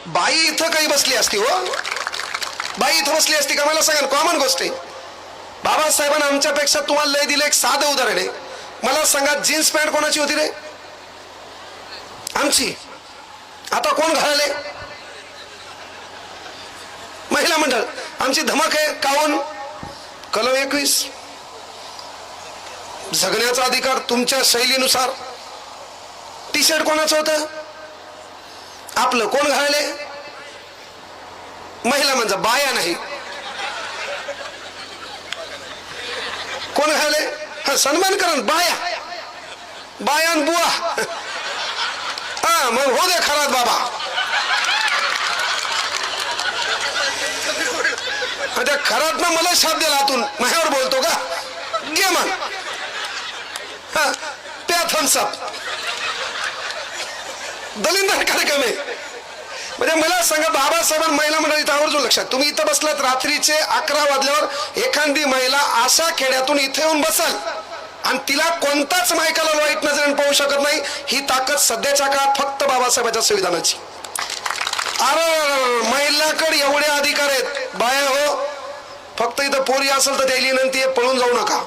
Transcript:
बाई इथं काही बसली असती हो, बाई इथं बसली असती का मला सांगा, कॉमन गोष्ट आहे. बाबासाहेबांना आमच्यापेक्षा तुम्हाला लय दिलं. एक साधं उदाहरण आहे, मला सांगा जीन्स पॅन्ट कोणाची होती रे? आमची. आता कोण घालले? महिला मंडळ. आमची धमक आहे. काऊन? कलम 21, जगण्याचा अधिकार तुमच्या शैलीनुसार. टी शर्ट कोणाचं होतं? आपलं. कोण घालले? महिला म्हणजे बाया नाही. कोण घालले? हा, सन्मान करा. बाया, बायान बुवा. हा, मग हो दे खरात बाबा. त्या खरात ना मला शाप दिला आतून, माझ्यावर बोलतो का? घे मग. हा, प्या थम्सअप. दलिंदर कार्यक्रम आहे. म्हणजे मला सांगा, बाबासाहेबांना महिला मंडळ इथं आवर्जून लक्षात. तुम्ही इथं बसलात रात्रीचे 11 वाजल्यावर, एखादी महिला अशा खेड्यातून इथे येऊन बसल आणि तिला कोणताच मायकाला वाईट नजरेने पाहू शकत नाही. ही ताकद सध्याच्या काळात फक्त बाबासाहेबांच्या संविधानाची. अरे महिलाकडे एवढे अधिकार आहेत. बाया हो, फक्त इथं पोरी असेल तर द्यायली विनंती आहे, पळून जाऊ नका.